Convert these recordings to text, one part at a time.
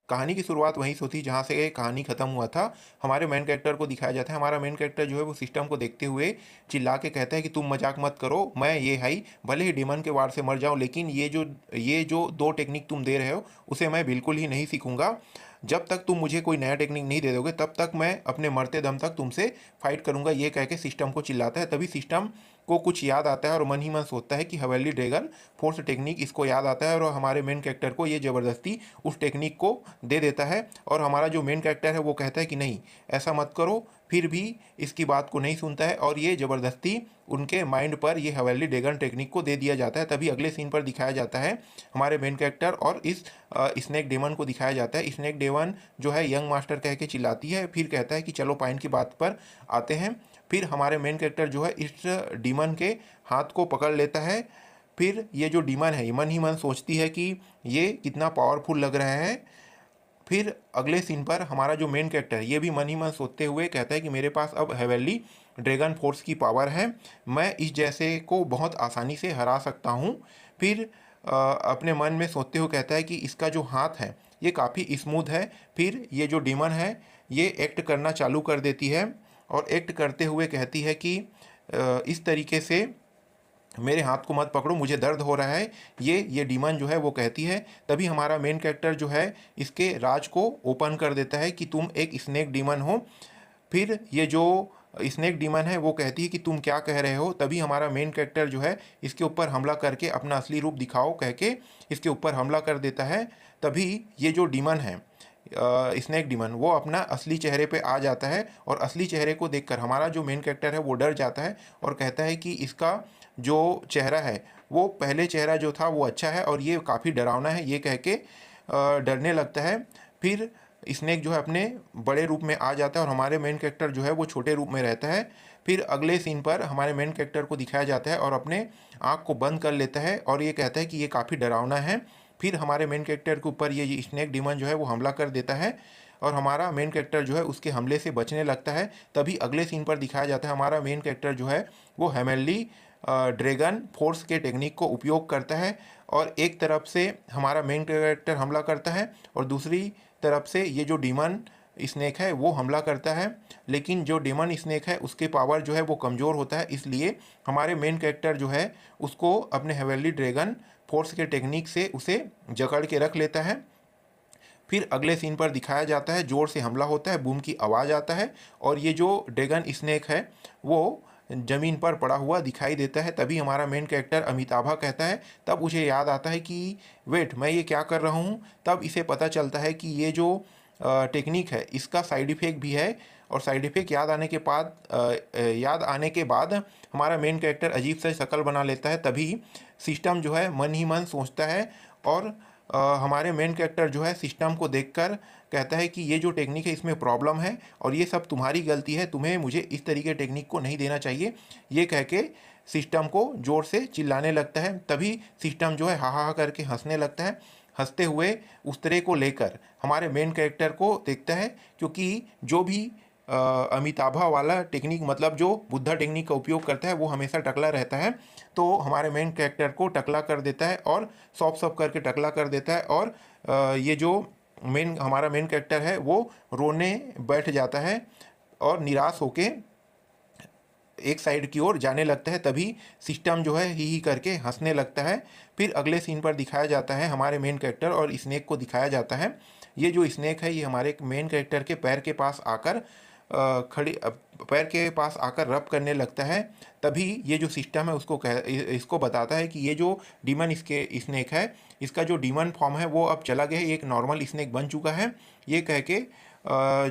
कहानी की शुरुआत वहीं से होती है जहाँ से कहानी खत्म हुआ था। हमारे मेन कैरेक्टर को दिखाया जाता है, हमारा मेन कैरेक्टर जो है वो सिस्टम को देखते हुए चिल्ला के कहता है कि तुम मजाक मत करो, मैं ये हाई भले ही डेमन के वार से मर जाऊं, लेकिन ये जो दो टेक्निक तुम दे रहे हो उसे मैं बिल्कुल ही नहीं सीखूंगा। जब तक तुम मुझे कोई नया टेक्निक नहीं दे दोगे तब तक मैं अपने मरते दम तक तुमसे फाइट करूंगा, ये कह के सिस्टम को चिल्लाता है। तभी सिस्टम को कुछ याद आता है और मन ही मन सोचता है कि हवेली ड्रैगन फोर्स टेक्निक इसको याद आता है, और हमारे मेन कैरेक्टर को ये ज़बरदस्ती उस टेक्निक को दे देता है। और हमारा जो मेन कैरेक्टर है वो कहता है कि नहीं, ऐसा मत करो, फिर भी इसकी बात को नहीं सुनता है और ये ज़बरदस्ती उनके माइंड पर ये हवेली ड्रैगन टेक्निक को दे दिया जाता है। तभी अगले सीन पर दिखाया जाता है हमारे मेन कैरेक्टर और इस स्नेक डेमन को दिखाया जाता है। स्नेक डेमन जो है यंग मास्टर कह के चिल्लाती है, फिर कहता है कि चलो पाइन की बात पर आते हैं। फिर हमारे मेन कैरेक्टर जो है इस डीमन के हाथ को पकड़ लेता है। फिर ये जो डीमन है मन ही मन सोचती है कि ये कितना पावरफुल लग रहा है। फिर अगले सीन पर हमारा जो मेन कैरेक्टर है ये भी मन ही मन सोचते हुए कहता है कि मेरे पास अब हेवेली ड्रैगन फोर्स की पावर है, मैं इस जैसे को बहुत आसानी से हरा सकता हूँ। फिर अपने मन में सोचते हुए कहता है कि इसका जो हाथ है ये काफ़ी स्मूथ है। फिर ये जो डीमन है ये एक्ट करना चालू कर देती है और एक्ट करते हुए कहती है कि इस तरीके से मेरे हाथ को मत पकड़ो, मुझे दर्द हो रहा है, ये डीमन जो है वो कहती है। तभी हमारा मेन कैरेक्टर जो है इसके राज को ओपन कर देता है कि तुम एक स्नेक डीमन हो। फिर ये जो स्नेक डीमन है वो कहती है कि तुम क्या कह रहे हो। तभी हमारा मेन कैरेक्टर जो है इसके ऊपर हमला करके अपना असली रूप दिखाओ कह के इसके ऊपर हमला कर देता है। तभी ये जो डीमन है स्नेक डीमन वो अपना असली चेहरे पे आ जाता है और असली चेहरे को देखकर हमारा जो मेन कैरेक्टर है वो डर जाता है और कहता है कि इसका जो चेहरा है वो पहले चेहरा जो था वो अच्छा है और ये काफ़ी डरावना है, ये कह के डरने लगता है। फिर स्नेक जो है अपने बड़े रूप में आ जाता है और हमारे मेन कैरेक्टर जो है वो छोटे रूप में रहता है। फिर अगले सीन पर हमारे मेन कैरेक्टर को दिखाया जाता है और अपने आँख को बंद कर लेता है और ये कहता है कि ये काफ़ी डरावना है। फिर हमारे मेन कैरेक्टर के ऊपर ये स्नेक डीमन जो है वो हमला कर देता है और हमारा मेन कैरेक्टर जो है उसके हमले से बचने लगता है। तभी अगले सीन पर दिखाया जाता है हमारा मेन कैरेक्टर जो है वो हेमेली ड्रैगन फोर्स के टेक्निक को उपयोग करता है और एक तरफ से हमारा मेन कैरेक्टर हमला करता है और दूसरी तरफ से ये जो डीमन स्नेक है वो हमला करता है। लेकिन जो डेमन स्नेक है उसके पावर जो है वो कमज़ोर होता है, इसलिए हमारे मेन कैरेक्टर जो है उसको अपने हेवेली ड्रैगन फोर्स के टेक्निक से उसे जकड़ के रख लेता है। फिर अगले सीन पर दिखाया जाता है जोर से हमला होता है, बूम की आवाज़ आता है और ये जो ड्रैगन स्नेक है वो ज़मीन पर पड़ा हुआ दिखाई देता है। तभी हमारा मेन कैरेक्टर अमिताभा कहता है, तब उसे याद आता है कि वेट, मैं ये क्या कर रहा हूँ। तब इसे पता चलता है कि ये जो टेक्निक है इसका साइड इफ़ेक्ट भी है और साइड इफ़ेक्ट याद आने के बाद हमारा मेन कैरेक्टर अजीब सा शक्ल बना लेता है। तभी सिस्टम जो है मन ही मन सोचता है और हमारे मेन कैरेक्टर जो है सिस्टम को देखकर कहता है कि ये जो टेक्निक है इसमें प्रॉब्लम है और ये सब तुम्हारी गलती है, तुम्हें मुझे इस तरीके टेक्निक को नहीं देना चाहिए, ये कह के सिस्टम को ज़ोर से चिल्लाने लगता है। तभी सिस्टम जो है हा हा करके हंसने लगता है। हंसते हुए उस तरह को लेकर हमारे मेन कैरेक्टर को देखता है, क्योंकि जो भी अमिताभा वाला टेक्निक मतलब जो बुद्धा टेक्निक का उपयोग करता है वो हमेशा टकला रहता है, तो हमारे मेन कैरेक्टर को टकला कर देता है और सॉफ्ट सॉफ्ट करके टकला कर देता है और ये जो हमारा मेन कैरेक्टर है वो रोने बैठ जाता है और निराश होके एक साइड की ओर जाने लगता है। तभी सिस्टम जो है ही करके हंसने लगता है। फिर अगले सीन पर दिखाया जाता है हमारे मेन कैरेक्टर और स्नेक को दिखाया जाता है। ये जो स्नेक है ये हमारे मेन कैरेक्टर के पैर के पास आकर पैर के पास आकर रब करने लगता है। तभी ये जो सिस्टम है इसको बताता है कि ये जो डीमन इसके स्नेक है इसका जो डीमन फॉर्म है वो अब चला गया है, एक नॉर्मल स्नेक बन चुका है, ये कह के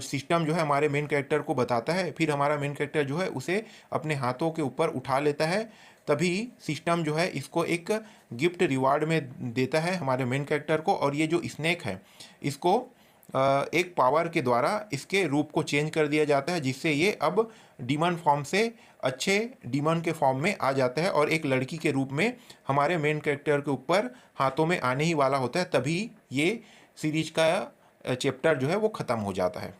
सिस्टम जो है हमारे मेन कैरेक्टर को बताता है। फिर हमारा मेन कैरेक्टर जो है उसे अपने हाथों के ऊपर उठा लेता है। तभी सिस्टम जो है इसको एक गिफ्ट रिवार्ड में देता है हमारे मेन कैरेक्टर को, और ये जो स्नेक है इसको एक पावर के द्वारा इसके रूप को चेंज कर दिया जाता है, जिससे ये अब डीमन फॉर्म से अच्छे डीमन के फॉर्म में आ जाता है और एक लड़की के रूप में हमारे मेन कैरेक्टर के ऊपर हाथों में आने ही वाला होता है। तभी ये सीरीज का चैप्टर जो है वो ख़त्म हो जाता है।